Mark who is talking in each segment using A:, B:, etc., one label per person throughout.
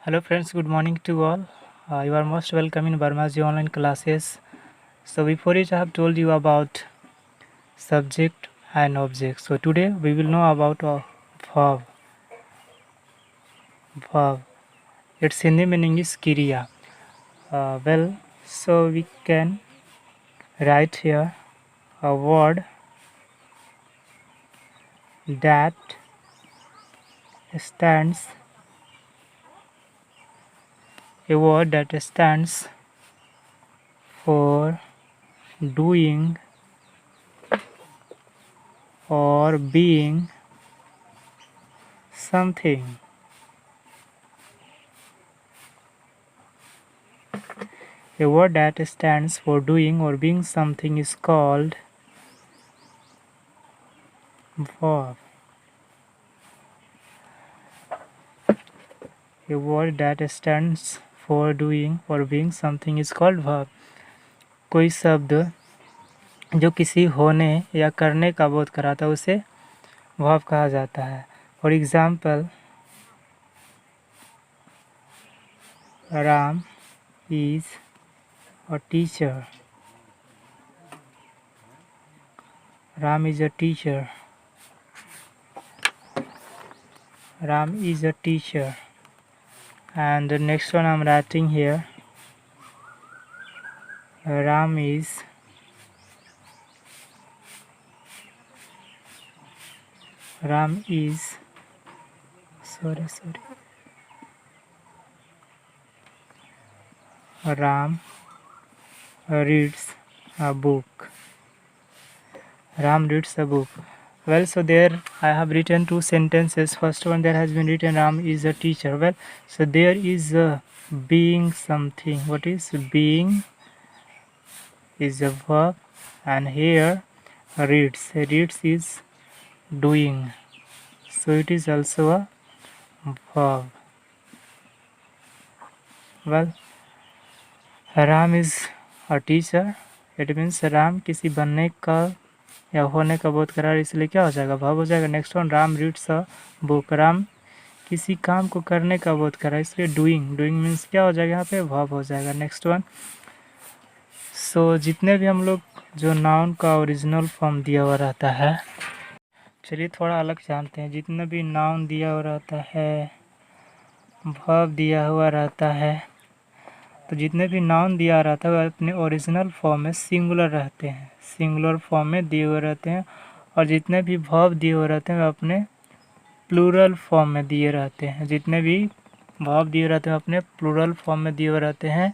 A: Hello friends, good morning to all. You are most welcome in Barmaji online classes. So before it I have told you about subject and object. So today we will know about verb. Verb. Its Hindi meaning is kriya. So we can write here a word that stands for doing or being something. A word that stands for doing or being something is called verb. A word that stands for doing or being something is called verb. कोई शब्द जो किसी होने या करने का बोध कराता है उसे verb कहा जाता है. For example, Ram is a teacher. Ram is a teacher. Ram is a teacher. And the next one I'm writing here. Ram is Ram reads a book. Ram reads a book. Well, so there I have written two sentences. First one, there has been written Ram is a teacher. Well, so there is being something. What is being? Is a verb, and here reads. Reads is doing. So it is also a verb. Well, Ram is a teacher. It means Ram किसी बनने का या होने का बोध करा, इसलिए क्या हो जाएगा, verb हो जाएगा. Next one, Ram reads a book. Ram किसी काम को करने का बोध करा, इसलिए डूइंग. डूइंग मीन्स क्या हो जाएगा, यहाँ पे verb हो जाएगा. नेक्स्ट वन, सो जितने भी हम लोग जो नाउन का ओरिजिनल फॉर्म दिया हुआ रहता है, चलिए थोड़ा अलग जानते हैं. जितना भी नाउन दिया हुआ रहता है, verb दिया हुआ रहता है, तो जितने भी नाउन दिया रहता है वह अपने ओरिजिनल फॉर्म में सिंगुलर रहते हैं, सिंगुलर फॉर्म में दिए हुए रहते हैं. और जितने भी वर्ब दिए हुए रहते हैं वह अपने प्लूरल फॉर्म में दिए रहते हैं. जितने भी वर्ब दिए रहते हैं अपने प्लूरल फॉर्म में दिए हुए रहते हैं.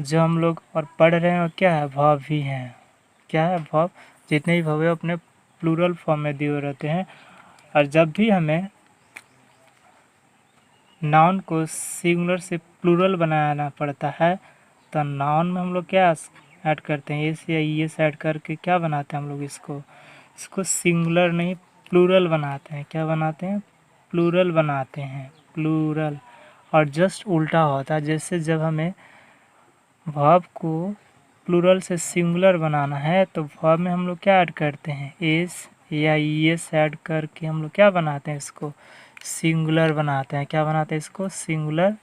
A: जो हम लोग और पढ़ रहे हैं वो क्या है, वर्ब ही हैं. क्या है, वर्ब. जितने भी वर्ब है अपने प्लूरल फॉर्म में दिए हुए रहते हैं. और जब भी हमें नाउन को सिंगुलर से प्लूरल बनाना पड़ता है तो नाउन में हम लोग क्या ऐड करते हैं, एस या ई एस ऐड करके क्या बनाते हैं हम लोग, इसको सिंगुलर नहीं प्लूरल बनाते हैं. क्या बनाते हैं, प्लूरल बनाते हैं, प्लूरल. और जस्ट उल्टा होता है, जैसे जब हमें वर्ब को प्लूरल से सिंगुलर बनाना है तो वर्ब में हम लोग क्या ऐड करते हैं, एस या ई एस ऐड करके हम लोग क्या बनाते हैं, इसको सिंगुलर बनाते हैं. क्या बनाते हैं, इसको सिंगुलर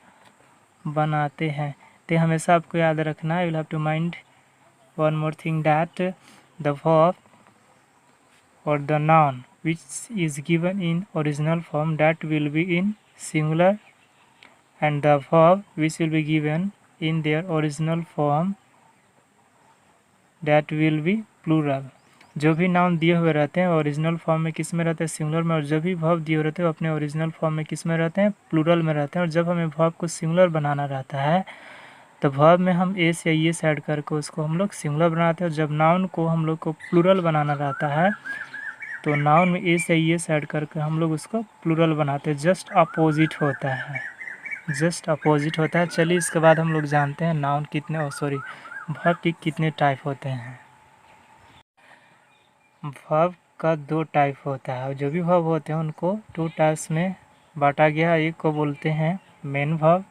A: बनाते हैं. तो हमेशा आपको याद रखना है, you will have to mind one more thing, that the verb or the noun which is given in original form that will be in singular, and the verb which will be given in their original form that will be plural. जो भी noun दिए हुए रहते हैं original form में किस में रहते हैं, सिंगुलर में. और जो भी वर्ब दिए हुए रहते हैं वो अपने ओरिजिनल फॉर्म में किस में रहते हैं, प्लूरल में रहते हैं. और जब हमें वर्ब को सिंगुलर बनाना रहता है तो वर्ब में हम एस या एस ऐड करके उसको हम लोग सिंगुलर बनाते हैं. और जब नाउन को हम लोग को प्लूरल बनाना रहता है तो नाउन में एस या एस ऐड करके हम लोग उसको प्लूरल बनाते हैं. जस्ट अपोजिट होता है, जस्ट अपोजिट होता है. चलिए इसके बाद हम लोग जानते हैं नाउन कितने वर्ब के कितने टाइप होते हैं. वर्ब का दो टाइप होता है. जो भी वर्ब होते हैं उनको टू टाइप्स में बांटा गया. एक को बोलते हैं मेन वर्ब,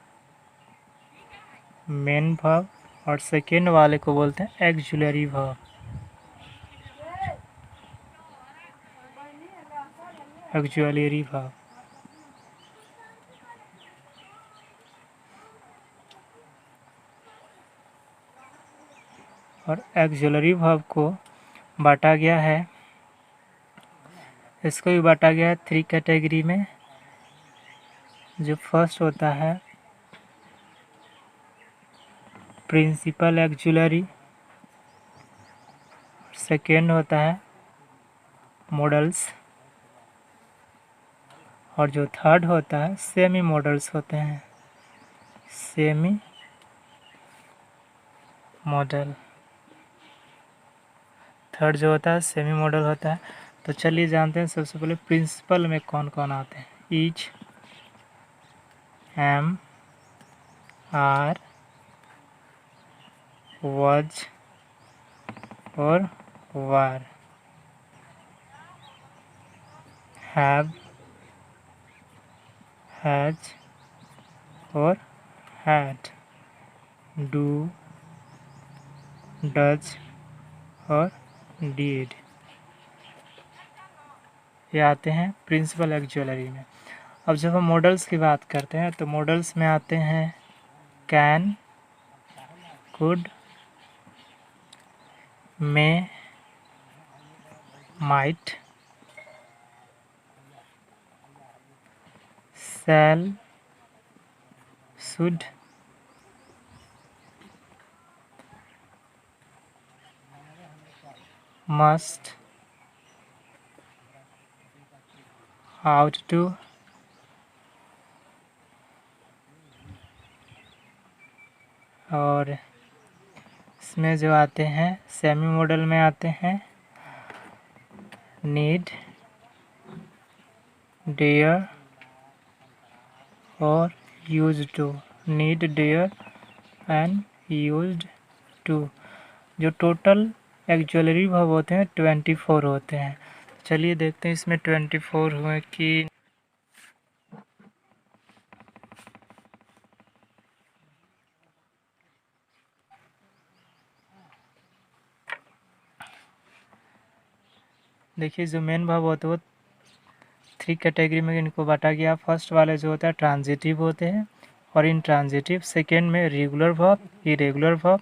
A: मेन वर्ब. और सेकेंड वाले को बोलते हैं एक्सुलरी वर्ब, एक्सुलरी वर्ब. और एक्सिलरी वर्ब को बांटा गया है, इसको भी बांटा गया है 3 कैटेगरी में। जो फर्स्ट होता है प्रिंसिपल एक्सिलरी, सेकेंड होता है मॉडल्स, और जो थर्ड होता है सेमी मॉडल्स होते हैं, सेमी मॉडल। थर्ड जो होता है सेमी मॉडल होता है। तो चलिए जानते हैं सबसे पहले प्रिंसिपल में कौन कौन आते हैं। ईच, एम, आर, वॉज और वार, हैव, हैज और हैड, डू, डज और डीड, ये आते हैं प्रिंसिपल एक्सिलरी में। अब जब हम मॉडल्स की बात करते हैं तो मॉडल्स में आते हैं can, could, may, might, shall, should, must, ought to, और इसमें जो आते हैं सेमी मॉडल में आते हैं नीड, डेयर और use to, need, dare and used to. जो टोटल एक्सिलरी वर्ब होते हैं 24 होते हैं। चलिए देखते हैं इसमें 24 हुए कि देखिए जो मेन वर्ब होते हैं वो 3 कैटेगरी में इनको बांटा गया। फर्स्ट वाले जो होता है ट्रांजिटिव होते हैं और इन ट्रांजिटिव, सेकेंड में regular verb, irregular verb,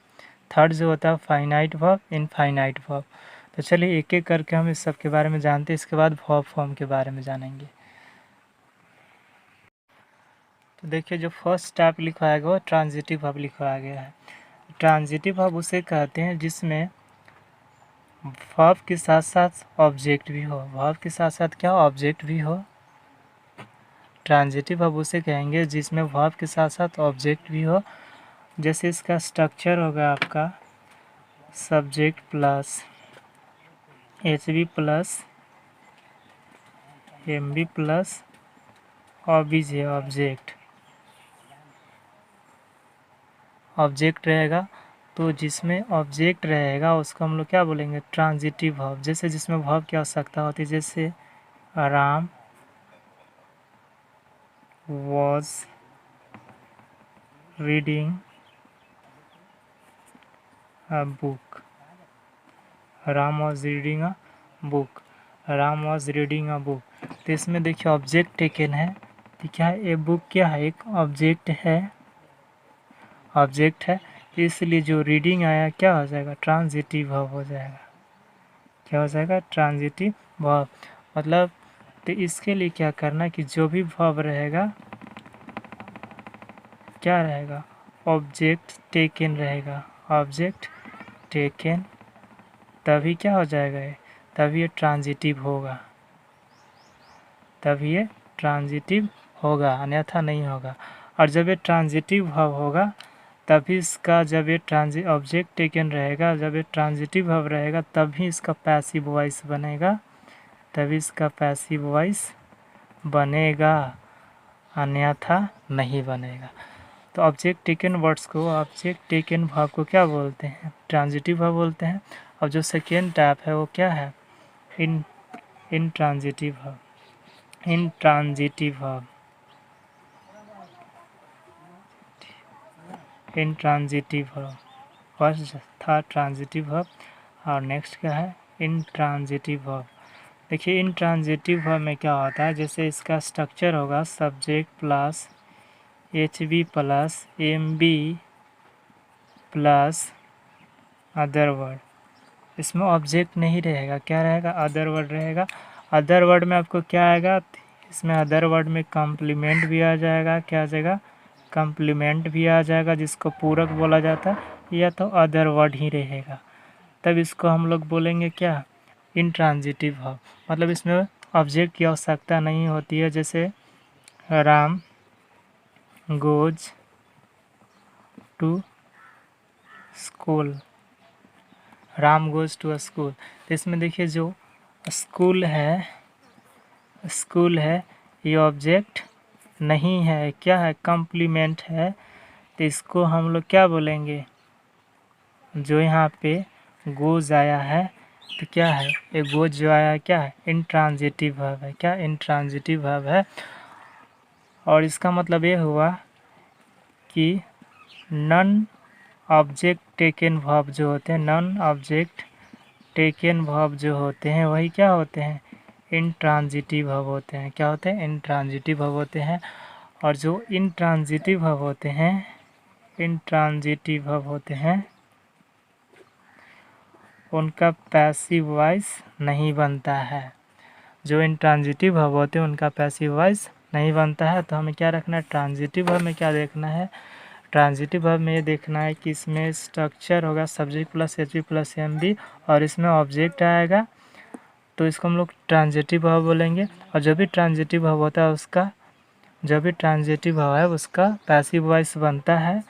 A: third जो होता है फाइनाइट वर्ब, इनफाइनाइट वर्ब। तो चलिए एक एक करके हम इस सब के बारे में जानते हैं, इसके बाद वर्ब फॉर्म के बारे में जानेंगे। तो देखिए जो फर्स्ट टाइप लिखवाया गया वो ट्रांजिटिव वर्ब लिखवाया गया है। ट्रांजिटिव वर्ब उसे कहते हैं जिसमें वर्ब के साथ साथ ऑब्जेक्ट भी हो। वर्ब के साथ साथ क्या ऑब्जेक्ट भी हो। ट्रांजिटिव वर्ब उसे कहेंगे जिसमें वर्ब के साथ साथ ऑब्जेक्ट भी हो। जैसे इसका स्ट्रक्चर होगा आपका subject plus HV plus MV plus ऑब्जे, ऑब्जेक्ट, ऑब्जेक्ट रहेगा। तो जिसमें ऑब्जेक्ट रहेगा उसको हम लोग क्या बोलेंगे ट्रांजिटिव वर्ब। जैसे जिसमें वर्ब की आवश्यकता होती है, जैसे Ram was reading a book, Ram was reading a book, Ram was reading a book। तो इसमें देखिए ऑब्जेक्ट टेकन है, तो क्या है, ए बुक क्या है, एक ऑब्जेक्ट है, ऑब्जेक्ट है, इसलिए जो रीडिंग आया क्या हो जाएगा ट्रांजिटिव वर्ब हो जाएगा। क्या हो जाएगा ट्रांजिटिव वर्ब। मतलब तो इसके लिए क्या करना कि जो भी वर्ब रहेगा क्या रहेगा ऑब्जेक्ट टेकन रहेगा, ऑब्जेक्ट टेकन, तभी क्या हो जाएगा ये, तभी ये ट्रांजिटिव होगा, तभी ये ट्रांजिटिव होगा, अन्यथा नहीं होगा। और जब ये ट्रांजिटिव वर्ब होगा तभी इसका, जब ये ऑब्जेक्ट टेकन रहेगा, जब ये ट्रांजिटिव वर्ब रहेगा तभी इसका पैसिव वॉइस बनेगा, तभी इसका पैसिव वॉइस बनेगा, अन्यथा नहीं बनेगा। तो ऑब्जेक्ट टेकन वर्ड्स को, ऑब्जेक्ट टेकन वर्ब को क्या बोलते हैं ट्रांजिटिव वर्ब बोलते हैं। और जो सेकेंड टाइप है वो क्या है intransitive verb, intransitive verb, intransitive verb. First था ट्रांजिटिव वर्ब और नेक्स्ट क्या है इनट्रांजिटिव वर्ब। देखिए इनट्रांजिटिव वर्ब में क्या होता है, जैसे इसका स्ट्रक्चर होगा subject plus H B plus M B plus other word, इसमें ऑब्जेक्ट नहीं रहेगा, क्या रहेगा, अदर वर्ड रहेगा। अदर वर्ड में आपको क्या आएगा, इसमें अदर वर्ड में कॉम्प्लीमेंट भी आ जाएगा, क्या आ जाएगा, कॉम्प्लीमेंट भी आ जाएगा, जिसको पूरक बोला जाता है, या तो अदर वर्ड ही रहेगा। तब इसको हम लोग बोलेंगे क्या, इंट्रांजिटिव वर्ब। मतलब इसमें ऑब्जेक्ट की आवश्यकता नहीं होती है। जैसे Ram goes to school, Ram goes to school, तो इसमें देखिए जो स्कूल है ये ऑब्जेक्ट नहीं है, क्या है, कॉम्प्लीमेंट है। तो इसको हम लोग क्या बोलेंगे, जो यहाँ पे गोज आया है तो क्या है, ये गोज जो आया है क्या है, इंट्रांजिटिव वर्ब है, क्या इंट्रांजिटिव वर्ब है। और इसका मतलब ये हुआ कि नॉन ऑब्जेक्ट टेकन वर्ब जो होते हैं, नॉन ऑब्जेक्ट टेकन वर्ब जो होते हैं वही क्या होते हैं, इंट्रांजिटिव वर्ब होते हैं। क्या होते हैं, इंट्रांजिटिव वर्ब होते हैं। और जो इंट्रांजिटिव वर्ब होते हैं, इंट्रांजिटिव वर्ब होते हैं उनका पैसिव वॉइस नहीं बनता है। जो इंट्रांजिटिव वर्ब होते हैं उनका पैसिव वॉइस नहीं बनता है। तो हमें क्या रखना है, ट्रांजिटिव वर्ब में क्या देखना है, ट्रांजिटिव वर्ब में ये देखना है कि इसमें स्ट्रक्चर होगा subject plus H B plus M B, और इसमें ऑब्जेक्ट आएगा, तो इसको हम लोग ट्रांजिटिव वर्ब बोलेंगे। और जो भी ट्रांजिटिव वर्ब होता है उसका, जो भी ट्रांजिटिव वर्ब है उसका पैसिव वॉइस बनता है।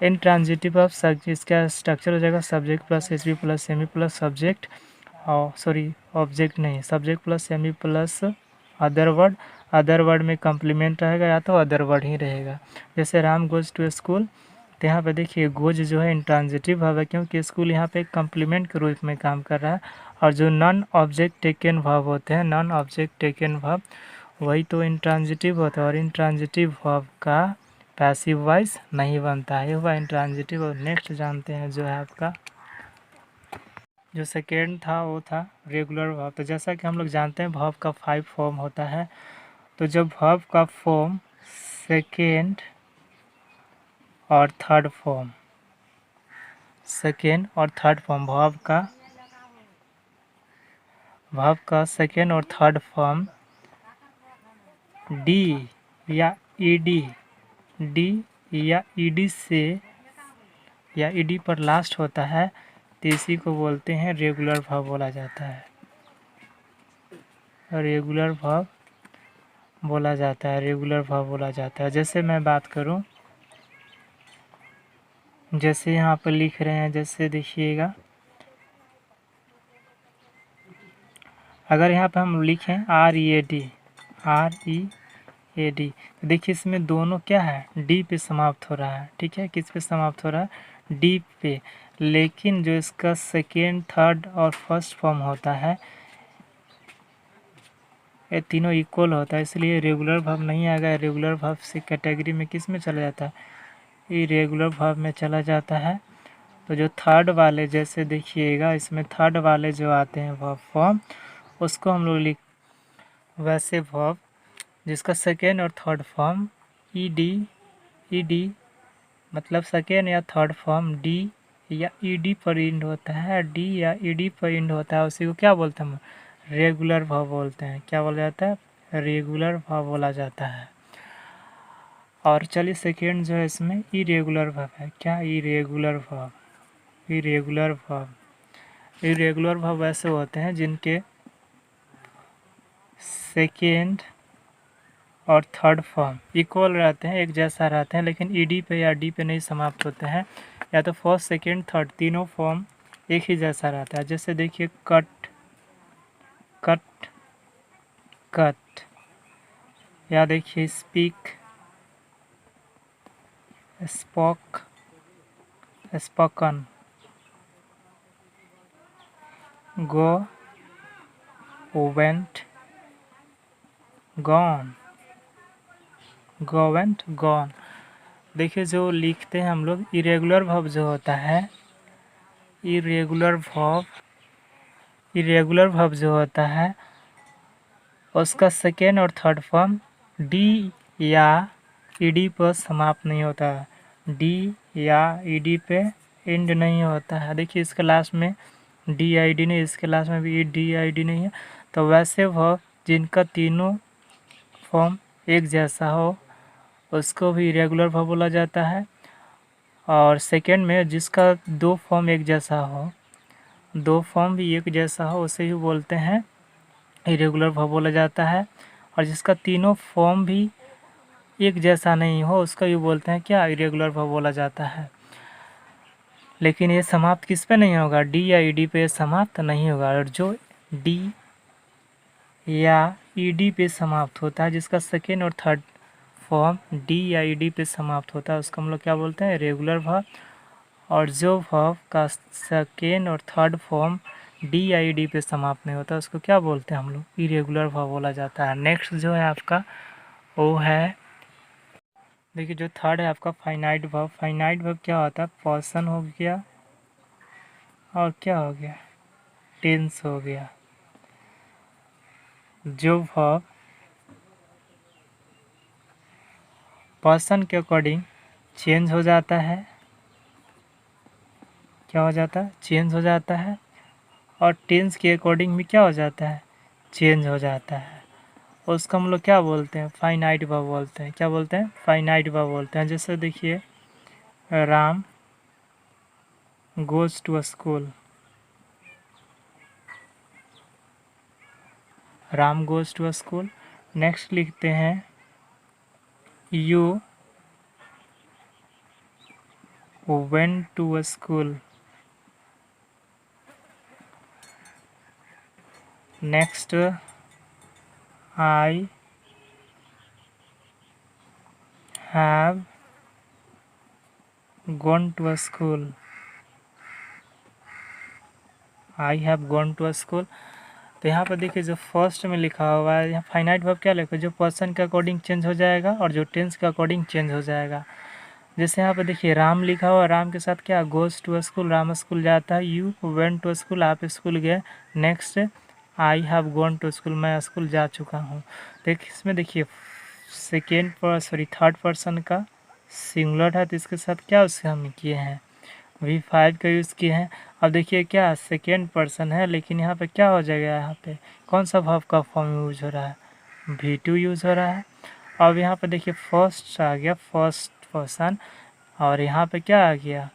A: इंट्रांजिटिव वर्ब इसका स्ट्रक्चर हो जाएगा subject plus H B plus M B plus subject, और सॉरी ऑब्जेक्ट नहीं, subject plus M B plus other word. Other word में कॉम्प्लीमेंट रहेगा या तो अदर वर्ड ही रहेगा। जैसे राम गोज टू स्कूल, तो यहाँ पे देखिए गोज जो है इंट्रांजिटिव वर्ब है, क्योंकि स्कूल यहाँ पे कॉम्प्लीमेंट के रूप में काम कर रहा है। और जो नॉन ऑब्जेक्ट टेकन वर्ब होते हैं, नॉन ऑब्जेक्ट टेकन वर्ब वही तो इंट्रांजिटिव होता है, और इंट्रांजिटिव वर्ब का पैसिव वॉइस नहीं बनता है। ये हुआ इंट्रांजिटिव। और नेक्स्ट जानते हैं जो है आपका जो सेकेंड था वो था रेगुलर वर्ब। तो जैसा कि हम लोग जानते हैं वर्ब का 5 फॉर्म होता है। तो जब वर्ब का फॉर्म सेकेंड और थर्ड फॉर्म, सेकेंड और थर्ड फॉर्म, वर्ब का सेकेंड और थर्ड फॉर्म डी या ईडी से या ईडी पर लास्ट होता है, तो इसी को बोलते हैं रेगुलर वर्ब बोला जाता है, रेगुलर वर्ब बोला जाता है, रेगुलर वर्ब बोला जाता है। जैसे मैं बात करूं, जैसे यहाँ पर लिख रहे हैं, जैसे देखिएगा अगर यहाँ पे हम लिखें READ, तो देखिए इसमें दोनों क्या है, डी पे समाप्त हो रहा है, ठीक है, किस पे समाप्त हो रहा है, डी पे। लेकिन जो इसका सेकेंड, थर्ड और फर्स्ट फॉर्म होता है ये तीनों इक्वल होता है, इसलिए रेगुलर वर्ब नहीं आएगा। रेगुलर वर्ब से कैटेगरी में किस में चला जाता है, इरेगुलर वर्ब में चला जाता है। तो जो थर्ड वाले, जैसे देखिएगा इसमें थर्ड वाले जो आते हैं वर्ब फॉर्म, उसको हम लोग वैसे वर्ब जिसका सेकेंड और थर्ड फॉर्म ईडी मतलब सेकेंड या थर्ड फॉर्म डी या ईडी पर इंड होता है, डी या ईडी पर इंड होता है, उसी को क्या बोलते हैं, रेगुलर वर्ब बोलते हैं। क्या बोला जाता है, रेगुलर वर्ब बोला जाता है। और चलिए सेकेंड जो है इसमें इरेगुलर वर्ब है, क्या irregular verb, irregular verb, irregular verb वैसे होते हैं जिनके सेकेंड और थर्ड फॉर्म इक्वल रहते हैं, एक जैसा रहते हैं, लेकिन ईडी पे या डी पे नहीं समाप्त होते हैं, या तो फर्स्ट सेकेंड थर्ड तीनों फॉर्म एक ही जैसा रहता है। जैसे देखिए कट, कट, कट, या देखिए स्पीक, स्पोक, स्पोकन, गो, वेंट, गॉन, गोवेंट, गॉन। देखिए जो लिखते हैं हम लोग, इरेगुलर वर्ब जो होता है, इरेगुलर वर्ब जो होता है उसका सेकेंड और थर्ड फॉर्म डी या ईडी पर समाप्त नहीं होता, डी या ईडी पे इंड नहीं होता है। देखिए इसके लास्ट में DID नहीं, इसके लास्ट में भी DID नहीं है। तो वैसे वर्ब जिनका तीनों फॉर्म एक जैसा हो उसको भी इरेगुलर वर्ब बोला जाता है। और सेकेंड में जिसका दो फॉर्म एक जैसा हो, दो फॉर्म भी एक जैसा हो, उसे भी बोलते हैं इरेगुलर वर्ब बोला जाता है। और जिसका तीनों फॉर्म भी एक जैसा नहीं हो उसका भी बोलते हैं क्या, इरेगुलर वर्ब बोला जाता है। लेकिन ये समाप्त किस पे नहीं होगा, DID पे समाप्त नहीं होगा। और जो D या ED पे समाप्त होता है, जिसका सेकेंड और थर्ड फॉर्म D या ED पे समाप्त होता है, उसको हम लोग क्या बोलते हैं, रेगुलर वर्ब। और जो वर्ब का सेकेंड और थर्ड फॉर्म D या ED पे समाप्त नहीं होता उसको क्या बोलते हैं हम लोग, इरेगुलर वर्ब बोला जाता है। नेक्स्ट जो है आपका वो है, देखिए जो थर्ड है आपका फाइनाइट वर्ब। फाइनाइट वर्ब क्या होता है, पर्सन हो गया और क्या हो गया, टेंस हो गया। जो वर्ब पर्सन के अकॉर्डिंग चेंज हो जाता है, क्या हो जाता है, चेंज हो जाता है। और टेंस के अकॉर्डिंग भी क्या हो जाता है, चेंज हो जाता है। उसको हम लोग क्या बोलते हैं, फाइनाइट वर्ब बोलते हैं। क्या बोलते हैं, फाइनाइट वर्ब बोलते हैं। जैसे देखिए Ram goes to school, Ram goes to school. Next लिखते हैं you went to school. Next I have gone to school, I have gone to school. तो यहाँ पर देखिए जो फर्स्ट में लिखा हुआ है, यहाँ फाइनाइट वर्ब क्या लिखा है, जो पर्सन के अकॉर्डिंग चेंज हो जाएगा और जो टेंस के अकॉर्डिंग चेंज हो जाएगा। जैसे यहाँ पर देखिए राम लिखा हुआ, राम के साथ क्या, goes to school, Ram school जाता है। यू वेंट टू स्कूल, आप स्कूल गए। Next I have gone to school, मैं स्कूल जा चुका हूँ। देखिए इसमें देखिए थर्ड पर्सन का सिंगुलर है, तो इसके साथ क्या उससे हम किए हैं, V5 का यूज़ किए हैं। अब देखिए क्या सेकेंड पर्सन है, लेकिन यहाँ पे क्या हो जाएगा, यहाँ पे कौन सा वर्ब का फॉर्म यूज हो रहा है, V2 यूज़ हो रहा है। अब यहाँ पे देखिए फर्स्ट आ गया, फर्स्ट पर्सन, और यहाँ पे क्या आ गया,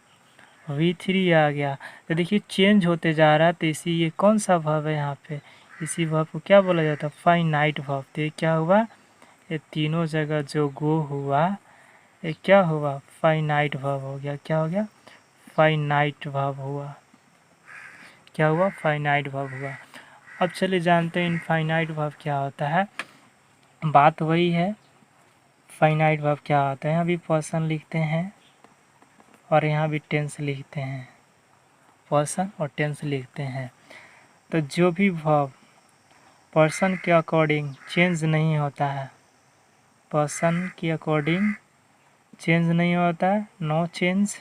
A: V3 आ गया। तो देखिए चेंज होते जा रहा है, तो इसी ये कौन सा वर्ब है यहाँ पे, इसी वर्ब को क्या बोला जाता है, फाइनाइट वर्ब। तो ये क्या हुआ, ये तीनों जगह जो गो हुआ ये क्या हुआ, फाइनाइट वर्ब हो गया। क्या हो गया, फाइनाइट वर्ब हुआ। क्या हुआ, फाइनाइट वर्ब हुआ। अब चलिए जानते हैं इनफाइनाइट वर्ब क्या होता है। बात वही है, फाइनाइट वर्ब क्या होता है, यहाँ भी पर्सन लिखते हैं और यहाँ भी टेंस लिखते हैं, पर्सन और टेंस लिखते हैं। तो जो भी वर्ब पर्सन के अकॉर्डिंग चेंज नहीं होता है, पर्सन के अकॉर्डिंग चेंज नहीं होता है, नो चेंज,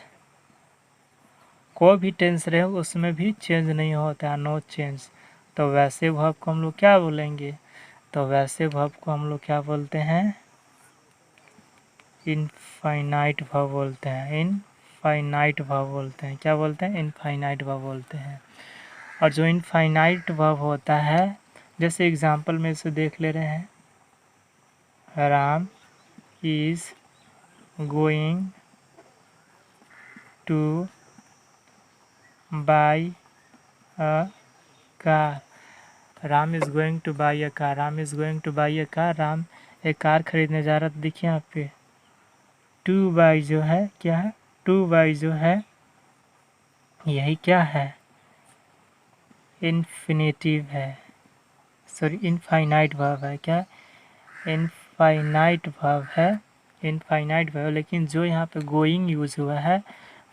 A: कोई भी टेंस रहे उसमें भी चेंज नहीं होता है, नो चेंज, तो वैसे वर्ब को हम लोग क्या बोलेंगे, तो वैसे वर्ब को हम लोग क्या बोलते हैं, इनफाइनाइट वर्ब बोलते हैं। इनफाइनाइट वर्ब बोलते हैं, क्या बोलते हैं, इनफाइनाइट वर्ब बोलते हैं। और जो इनफाइनाइट वर्ब होता है, जैसे एग्जांपल में इसे देख ले रहे हैं, Ram is going two by a car, Ram is going two by a car, Ram is going two by a car, Ram एक कार खरीदने जा रहा था। देखिए यहाँ पे टू बाई जो है क्या है, टू बाई जो है यही क्या है, इन्फिनेटिव है, सॉरी इनफाइनाइट वर्ब है। क्या, इनफाइनाइट वर्ब है, इनफाइनाइट वर्ब। लेकिन जो यहाँ पे गोइंग यूज हुआ है,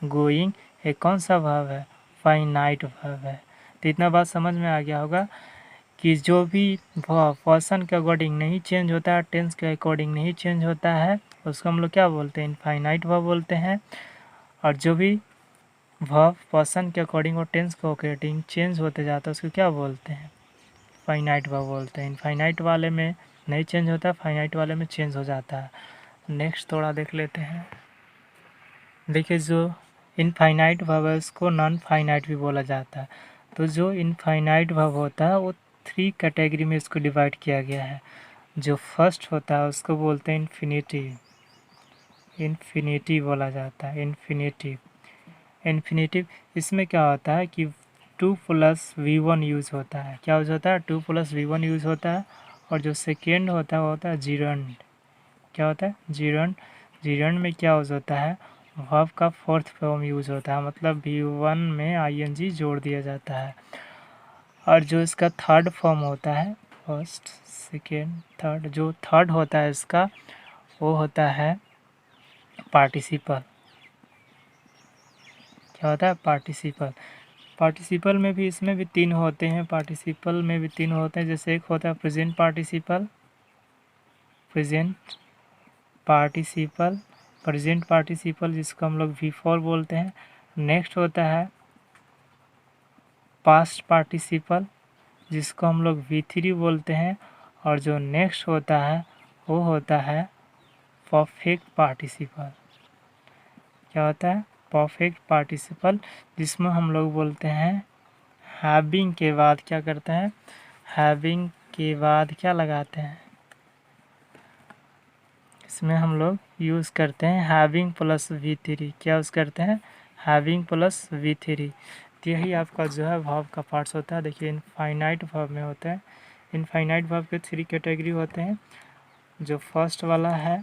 A: गोइंग एक कौन सा वर्ब है, फाइनाइट वर्ब है। तो इतना बात समझ में आ गया होगा कि जो भी वर्ब पर्सन के अकॉर्डिंग नहीं चेंज होता है, टेंस के अकॉर्डिंग नहीं चेंज होता है, उसको हम लोग क्या बोलते हैं, इनफाइनाइट वर्ब बोलते हैं। और जो भी वर्ब पर्सन के अकॉर्डिंग और टेंस के अकॉर्डिंग चेंज होते जाता है उसको क्या बोलते हैं, फाइनाइट वर्ब बोलते हैं। इनफाइनाइट वाले में नहीं चेंज होता, फाइनाइट वाले में चेंज हो जाता है। नेक्स्ट थोड़ा देख लेते हैं। देखिए जो इनफाइनाइट वर्ब है उसको नॉन फाइनाइट भी बोला जाता है। तो जो इनफाइनाइट वर्ब होता है वो 3 कैटेगरी में इसको डिवाइड किया गया है। जो फर्स्ट होता है उसको बोलते हैं इन्फिनिटिव, इन्फिनिटिव बोला जाता है, इन्फिनिटिव। इन्फिनिटिव इसमें क्या होता है कि 2 + V1 यूज़ होता है। क्या यूज़ होता है? 2 + V1 यूज़ होता है। और जो सेकेंड होता है वो होता है जीरंड। क्या होता है? जीरंड। जीरंड में क्या यूज़ होता है? वर्ब का फोर्थ फॉर्म यूज़ होता है, मतलब V1 में ing जोड़ दिया जाता है। और जो इसका थर्ड फॉर्म होता है, फर्स्ट सेकेंड थर्ड, जो थर्ड होता है इसका वो होता है पार्टिसिपल। क्या होता है? पार्टिसिपल। पार्टिसिपल में भी इसमें भी 3 होते हैं, पार्टिसिपल में भी 3 होते हैं। जैसे एक होता है present participle, present participle, present participle जिसको हम लोग V4 बोलते हैं। नेक्स्ट होता है पास्ट पार्टिसिपल जिसको हम लोग V3 बोलते हैं। और जो नेक्स्ट होता है वो होता है परफेक्ट पार्टिसिपल। क्या होता है? परफेक्ट पार्टिसिपल, जिसमें हम लोग बोलते हैं हैविंग के बाद क्या करते हैं? हैविंग के बाद क्या लगाते हैं? इसमें हम लोग यूज़ करते हैं हैविंग + V3। क्या यूज़ करते हैं? Having + V3। तो यही आपका जो है वर्ब का पार्ट्स होता है। देखिए इनफाइनाइट वर्ब में होता है, इनफाइनाइट वर्ब के 3 कैटेगरी होते हैं। जो फर्स्ट वाला है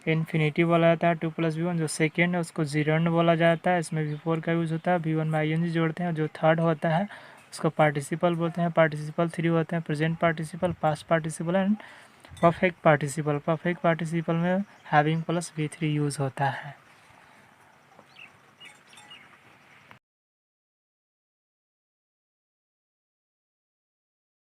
A: इन्फिनिटिव बोला जाता है 2 + V1। जो सेकेंड है उसको जीरंड बोला जाता है, इसमें V4 का यूज़ होता है, V1 में ing जोड़ते हैं। जो थर्ड होता है उसको पार्टिसिपल बोलते हैं। पार्टिसिपल 3 होते हैं, present participle, past participle and perfect participle. Perfect participle में हैविंग + V3 यूज़ होता है।